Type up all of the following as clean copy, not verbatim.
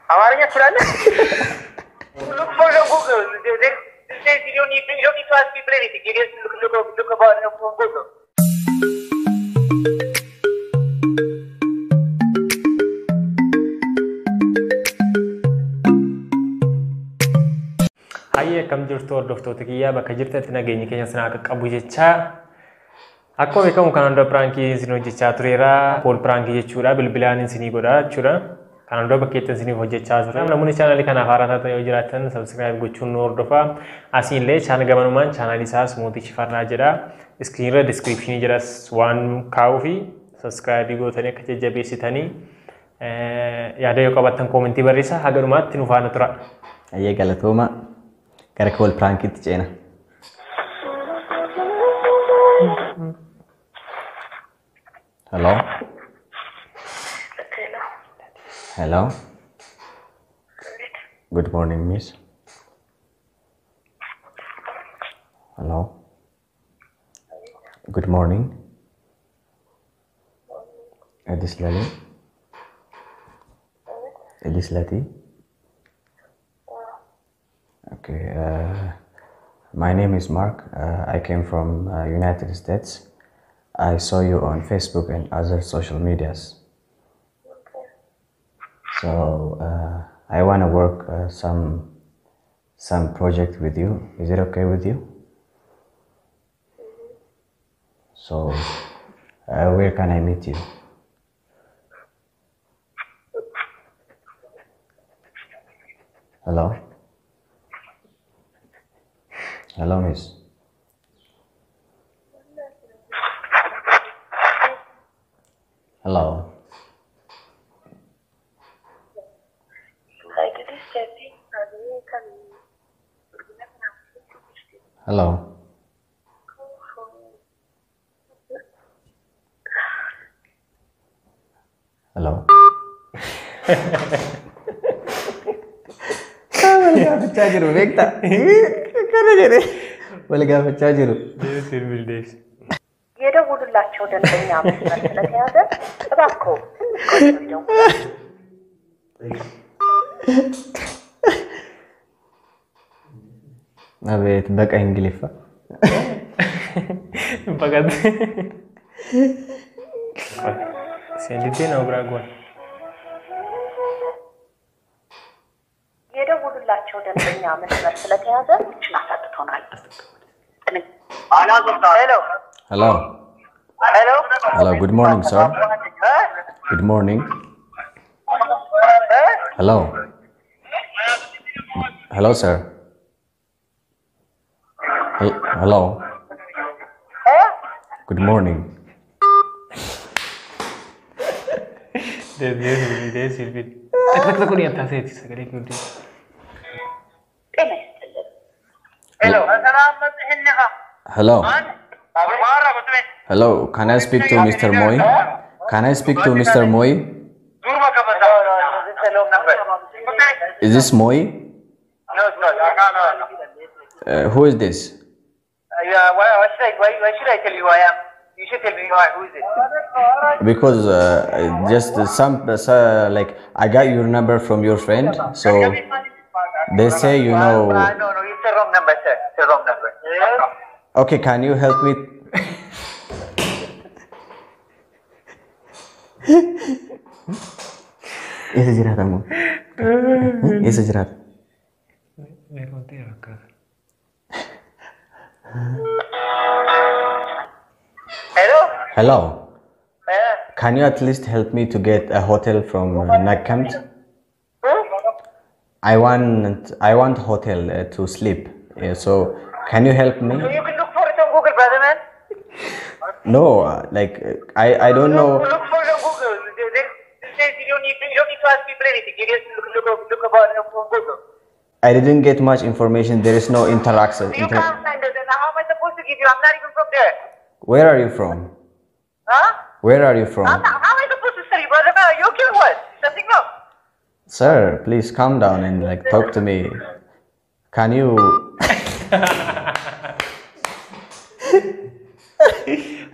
Amaranya Qurannya. Look for the Google. You don't need to ask people anything. You just look about it on Google. Hayya kam jirtu hordoftoota kiyyaa bakka jirtanitti nageenya keenya sinaa qaqqabu jechaa akkuma beekamu kanaan dura piraankii isin hojjechaa tureera. Pool piraankii jechuudha, bilbilaan isinii godha jechuudha. Kanaan dura bakkeetti isiniif hojjechaa ture. Namoonni chaanalii kanaaf haaraa ta'e yoo jiraatan subscribe gochuun nu hordofaa. Asiillee chaanal gamanumaan chaanalii isaas mootii shifarnaa jedha. Iskiriinirra descriptionii jedhas waan kaa'uu fi subscribe gootanii akka jajjabeessitanii yaada yoo qabaattan koomentii barreessaa. Haga dhumaatti nu faana tura. Ayyee galatooma. Gara pool piraankiitti ceena. Hello. Hello. Good morning, miss. Hello. Good morning. This Lali. This Lati. Okay. My name is Mark. I came from United States. I saw you on Facebook and other social medias. So I want to work some project with you. Is it okay with you? So where can I meet you? Hello? Hello, miss. Hello. Hello. Hello. Pecah jeruk bekta. Karena jadi boleh gak pecah jeruk? Dia sirbil des. Dia dah udah lacu dan penyam. Nanti ada apa aku? Abdi bak Engiliffaa. Bagat. Sendiri nak beraguan. Dia dah udah lacu dan penyam. Nanti ada nasa tertonal. Hello. Hello. Hello. Hello. Good morning, sir. Good morning. Hello. Hello, sir. Hello. Good morning. Dia sirbil. Tak ni atas itu segala itu. Hello. Hello. Hello. Can I speak to Mr. Moy? Can I speak to Mr. Moy? Is this Moy? No, it's not. Who is this? Yeah, why should I tell you who I am? You should tell me who is it? Because just like I got your number from your friend, so they say you know. No, it's the wrong number, sir. It's the wrong number. Okay, can you help me? Isa jerat kamu. Isa jerat. Hello. Hello. Can you at least help me to get a hotel from Nagkamt? I want hotel to sleep. So can you help me? So you can look for it on Google, brother man. No, like I don't know. Look for it on Google. You don't need to ask people anything. You just look about it on Google. I didn't get much information. There is no interaction. You can't find it. Then how am I supposed to give you? I'm not even from there. Where are you from? Huh? Where are you from? How am I supposed to study, brother man? Are you okay or what? Something wrong? Sir, please calm down and like talk to me. Can you?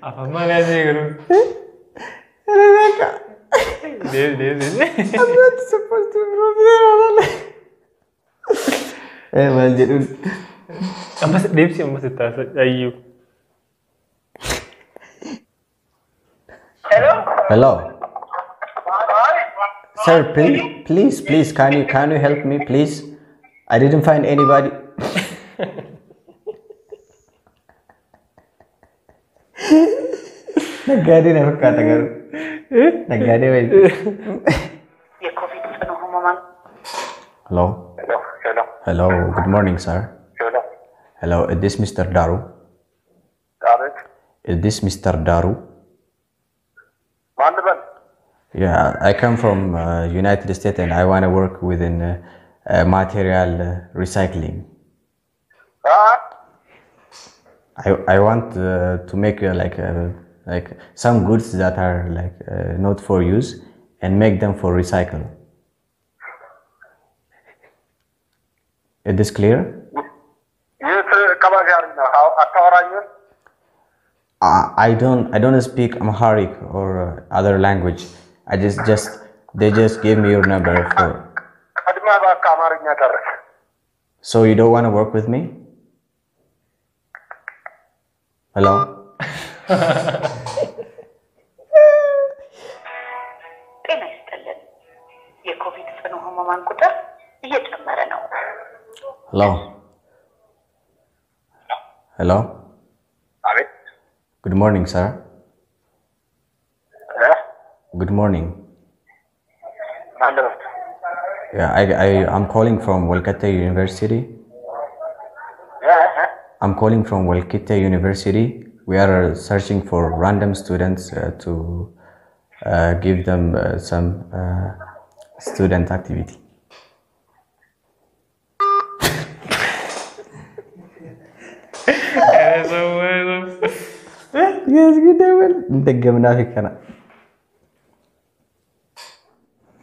Apa malah sih guru? I'm not supposed to be Maal jedhuun. Ammas deebisi ammas itti haasa'u. Hello. Sir, please, can you help me, please? I didn't find anybody. Naggaadii na fakkaata garuu. Naggaadii wayi. Hello. Hello. Good morning, sir. Hello. Is this Mr. Daru? Is this Mr. Daru? Yeah, I come from United States and I want to work within material recycling. I want to make like some goods that are not for use and make them for recycle. Is this clear? I don't speak Amharic or other language. They just gave me your number for. So you don't want to work with me? Hello? Hello? Hello? Good morning, sir. Good morning. Yeah, I'm calling from Walkete University. I'm calling from Walkete University. We are searching for random students to give them some student activity. Yes, good devil. Degemna fi kana.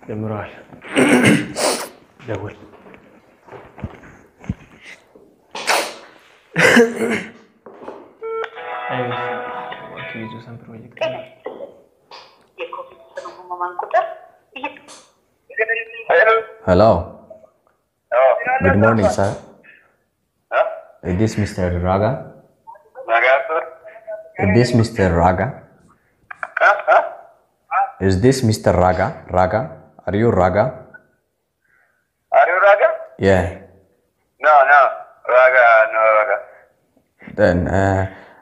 Demoral. Devil. What we do some project. Hello. Good morning, sir. Is this Mr. Raga? Is this Mr. Raga? Is this Mr. Raga? Raga? Are you Raga? Are you Raga? Yeah. No. Raga. Then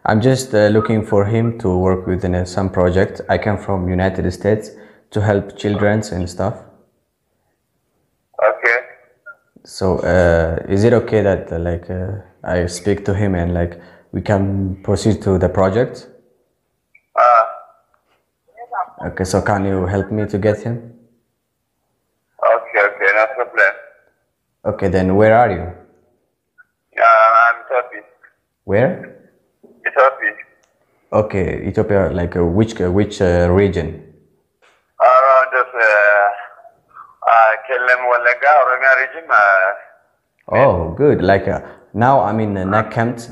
I'm just looking for him to work within some project. I come from United States to help children and stuff. Okay. So is it okay that I speak to him and we can proceed to the project? Okay, so can you help me to get him? Okay, no problem. Okay, then where are you? I'm Ethiopian. Where? Ethiopian. Okay, Ethiopia, which region? Around this Kelem Wallaga, Oromia region. Oh, good. Now I'm in Nakamt.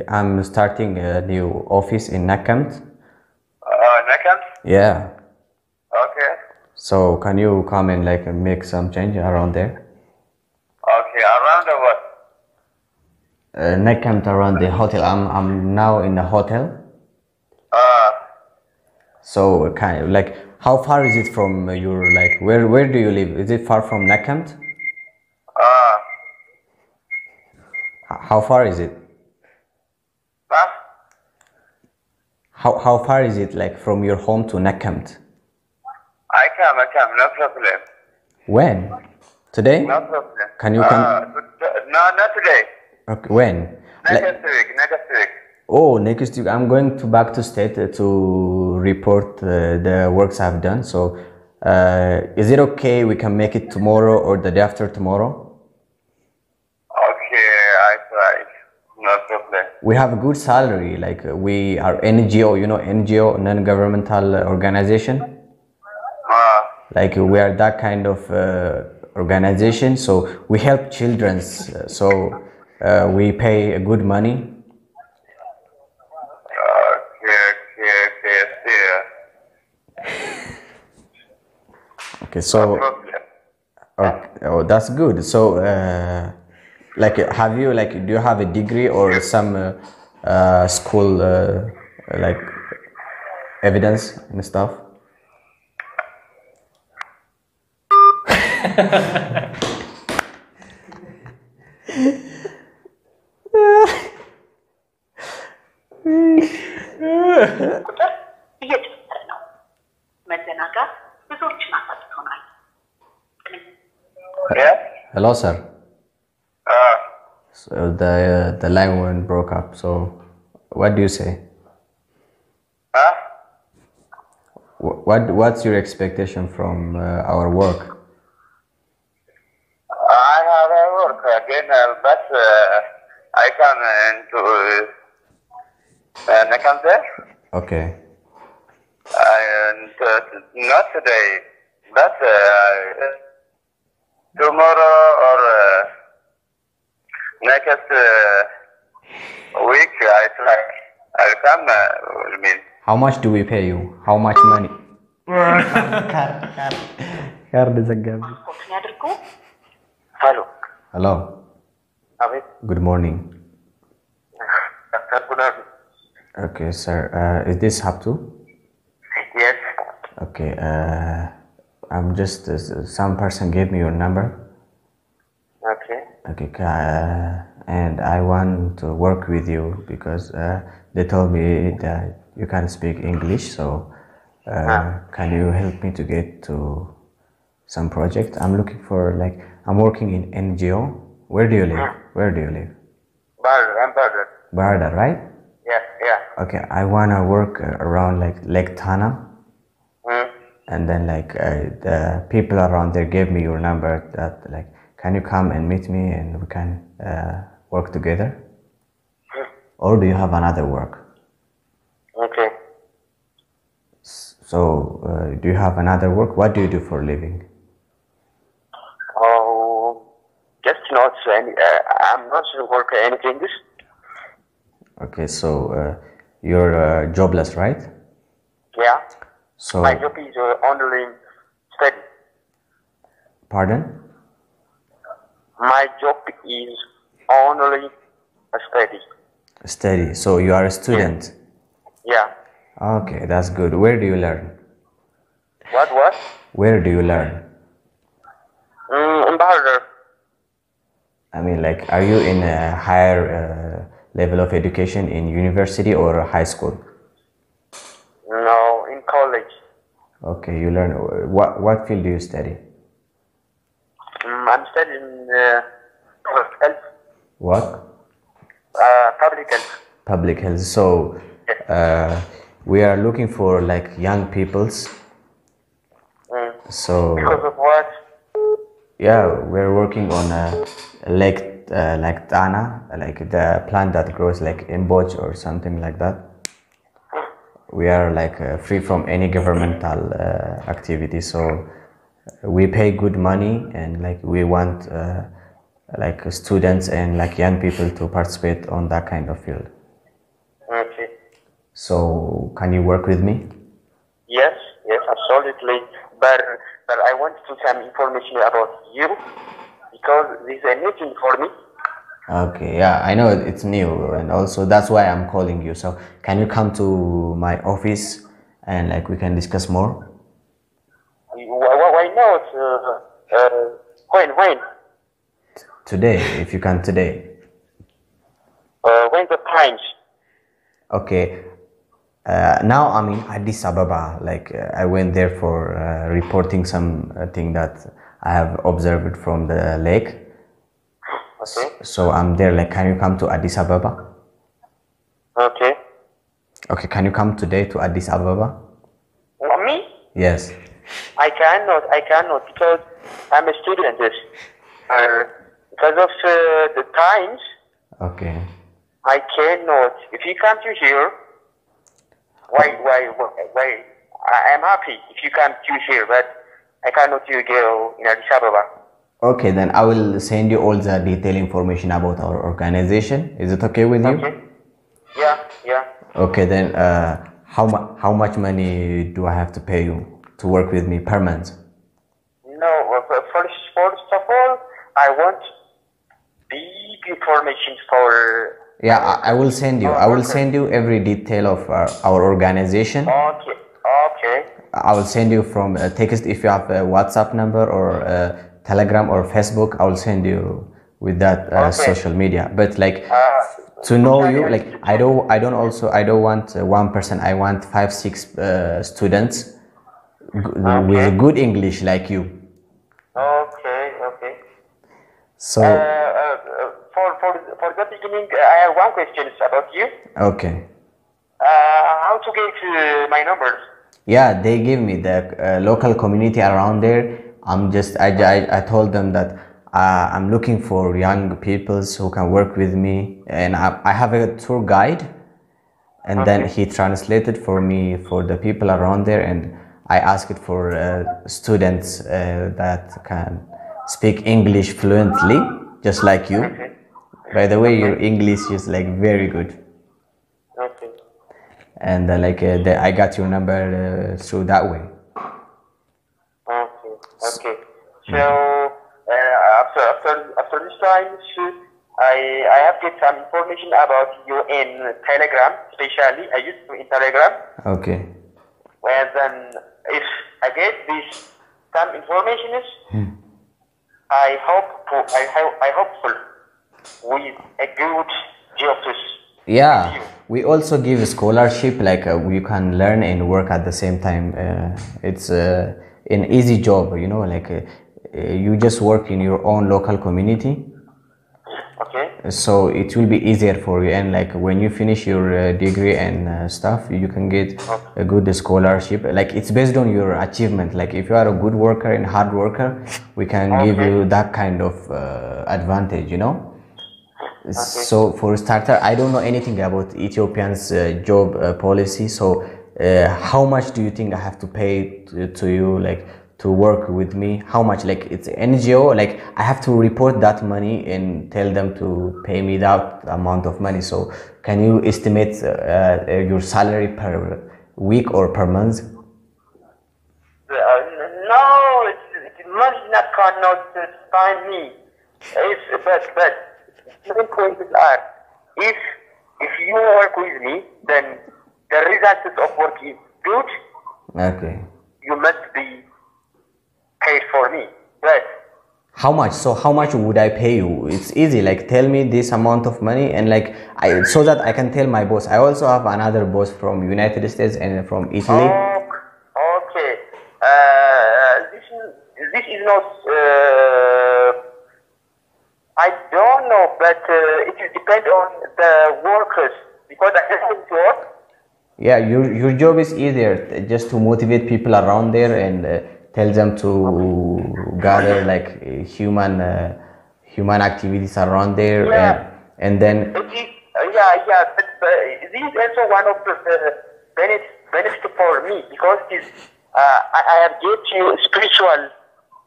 I'm starting a new office in Nakamt. Nakam? Yeah. Okay. So can you come and make some change around there? Okay, around the what? Nakamt, around the hotel. I'm now in the hotel. So how far is it from your where do you live? Is it far from Nakamt? How far is it? How far is it from your home to Nakamt? I come, no problem. When? Today? No problem. Can you come? No, not today. Okay, when? Next week. Oh, next week. I'm going back to state to report the works I've done. So, is it okay we can make it tomorrow or the day after tomorrow? Okay, I try. No problem. We have a good salary. We are NGO, NGO, non-governmental organization. We are that kind of organization. So we help children. So we pay a good money. Okay, see. Okay, so oh, that's good. So, like, have you like, do you have a degree or some school like evidence and stuff? ቁጥር እየጨመረ ነው። መዘናጋት ብዙዎችን አሳጥቶናል። Hello, sir. So the line went broke up. So, what do you say? What's your expectation from our work? I have a work again, but I can into next day. Okay. And not today, but tomorrow or next week I try. I'll come. I mean, How much do we pay you? How much money? ፓስፖርትን ያድርጉ። hello. Hello. Abdi. Good morning. Good afternoon. Okay, sir. Is this Abdi? Yes. Okay. I'm just some person gave me your number. Okay. Okay. And I want to work with you because they told me that you can speak English. So can you help me to get to some project? I'm looking for like I'm working in NGO. Where do you live? Where do you live? I'm Barder. Barada, right? Yeah, yeah. Okay. I wanna work around like Lake Tana. And then like the people around there gave me your number that like can you come and meet me and we can work together? Or do you have another work? Okay. So do you have another work? What do you do for a living? Oh, just not any. I'm not working anything. Okay, so you're jobless, right? Yeah. So My job is only study. pardon? My job is only a study. Study. So you are a student. Yeah. Okay, that's good. Where do you learn? What? Where do you learn? In Barder. I mean, like, are you in a higher level of education in university or high school? No, in college. Okay, you learn. What field do you study? I'm studying public health. What? Public health. Public health. So we are looking for like young peoples. So Because of what? yeah, we're working on a lake like Tana, like the plant that grows like in Boch or something like that. We are like free from any governmental activity, so we pay good money and like we want like students and like young people to participate on that kind of field. Okay. So can you work with me? Yes, absolutely. But I want to some information about you because this is a new thing for me. Okay, yeah, I know it's new and also that's why I'm calling you. So can you come to my office and like we can discuss more? Why not? When? Today, if you can today. When the times? Okay. Now I'm in Addis Ababa. Like I went there for reporting something that I have observed from the lake. Okay. So I'm there. Like, can you come to Addis Ababa? Okay. Okay. Can you come today to Addis Ababa? Me? Yes. I cannot because I'm a student. Because of the times, Okay. I cannot. If you come to here, why? I am happy if you come to here, but I cannot go in Addis Ababa. Okay. Then I will send you all the detailed information about our organization. Is it okay with you? Okay. Yeah. Okay. Then how much money do I have to pay you to work with me per month? No, first of all, I want big information for. Yeah, I will send you. I will send you every detail of our organization. Okay. Okay. I will send you from text if you have a WhatsApp number or Telegram or Facebook. I will send you with that social media. But like to know you, like I don't want one person. I want 5-6 students with good English like you. Okay. Okay. So for the beginning, I have one question about you. okay. How to get my numbers? Yeah, they give me the local community around there. I told them that I'm looking for young people who can work with me, and I have a tour guide, and then he translated for me for the people around there, and I asked for students that can speak English fluently, just like you. By the way, your English is like very good. Okay. And I got your number through that way. Okay. So after this time, I have get some information about you in Telegram. Especially, I used to in Telegram. Okay. And then if I get some information, I hopeful with a good job. Yeah, we also give a scholarship, like you can learn and work at the same time. It's an easy job, you know, like you just work in your own local community. Okay. So it will be easier for you, and like when you finish your degree and stuff, you can get a good scholarship. Like it's based on your achievement. Like if you are a good worker and hard worker, we can give you that kind of advantage, you know. So for starter, I don't know anything about Ethiopian's job policy. So how much do you think I have to pay to you, like to work with me? How much? Like it's NGO, like I have to report that money and tell them to pay me that amount of money. So can you estimate your salary per week or per month? No, money cannot find me. But the points are, if you work with me, then the results of work is good. Okay. You must be paid for me. But how much? So how much would I pay you? It's easy. Like tell me this amount of money, and like so that I can tell my boss. I also have another boss from United States and from Italy. Okay. This is not. I don't know, but it will depend on the workers, because I have to work. Yeah, your job is easier, just to motivate people around there and tell them to gather like human activities around there, and then. But this is also one of the benefits for me, because I have get you spiritual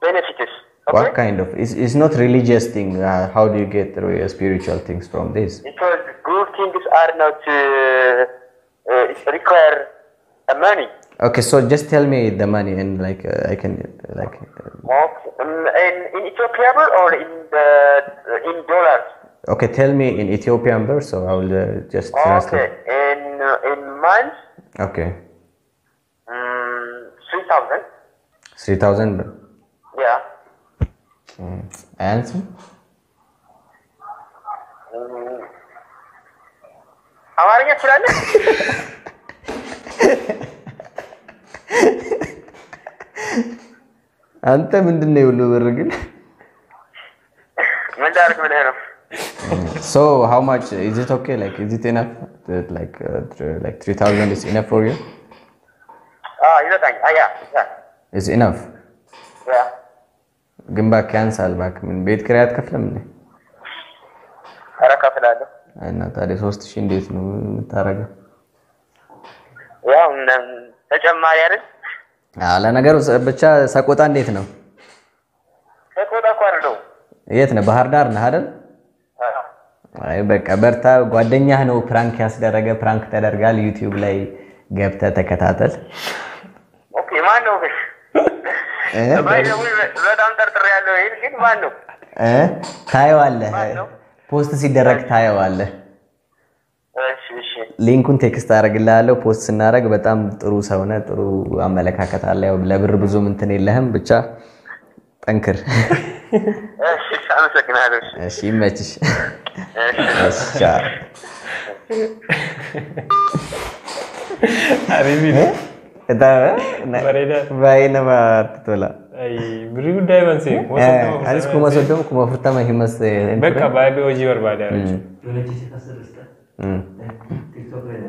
benefits. Okay? What kind of? It's not religious thing. How do you get spiritual things from this? Because good things are not require money. Okay, so just tell me the money, and like I can like. In Ethiopian or in dollars? Okay, tell me in Ethiopian birr, so I will just translate. Okay, in months. Okay. 3,000. 3,000 birr. Yeah. And አማርኛ ትችላለህ? አንተ ምንድን ነው የሁሉ ብር ግን? ምን ዳርክ ብለህ ነው? So how much is it okay? Like is it enough? Like 3,000 is enough for you? ይበቃኝ። Yeah. Is enough? Yeah. ግን እባክህ ያንሳል እባክህ። ምን ቤት ኪራይ አትከፍልም እንዴ? ኧረ እከፍላለሁ። እና ታዲያ 3,000 እንዴት ነው የምታረገው? ያው ተጨማሪ አይደል? ለነገሩ ብቻ ሰቆጣ እንዴት ነው? ሰቆጣ እኮ አይደለም። የት ነህ? ባህር ዳር ነህ አይደል? አይ በቃ በርታ። ጓደኛህ ነው ፕራንክ ያስደረገ። ፕራንክ ተደርጋል። ዩቲዩብ ላይ ገብተህ ተከታተል። ኦኬ ማን ነው? በጣም ጠርጥሬያለሁ። ይሄን ግን ማን ነው? ታየዋለህ፣ ፖስት ሲደረግ ታየዋለህ። እሺ ሊንኩን ቴክስት አደርግልሃለሁ። ፖስት ስናደርግ በጣም ጥሩ ሰው ነህ፣ ጥሩ አመለካከት አለ። ያው ለብር ብዙም እንትን የለህም፣ ብቻ ጠንክር። እሺ አመሰግናለሁ። እሺ ይመችሽ። እሺ አሪፍ ባይነማ ትቶላ ብሪ ጉዳይ መንሴ አሪስ ኩመሰደም ኩመፍርተማ ሂመስ በቃ ባይቤ ወጂ ወርባዳ ቲክቶክ ላይ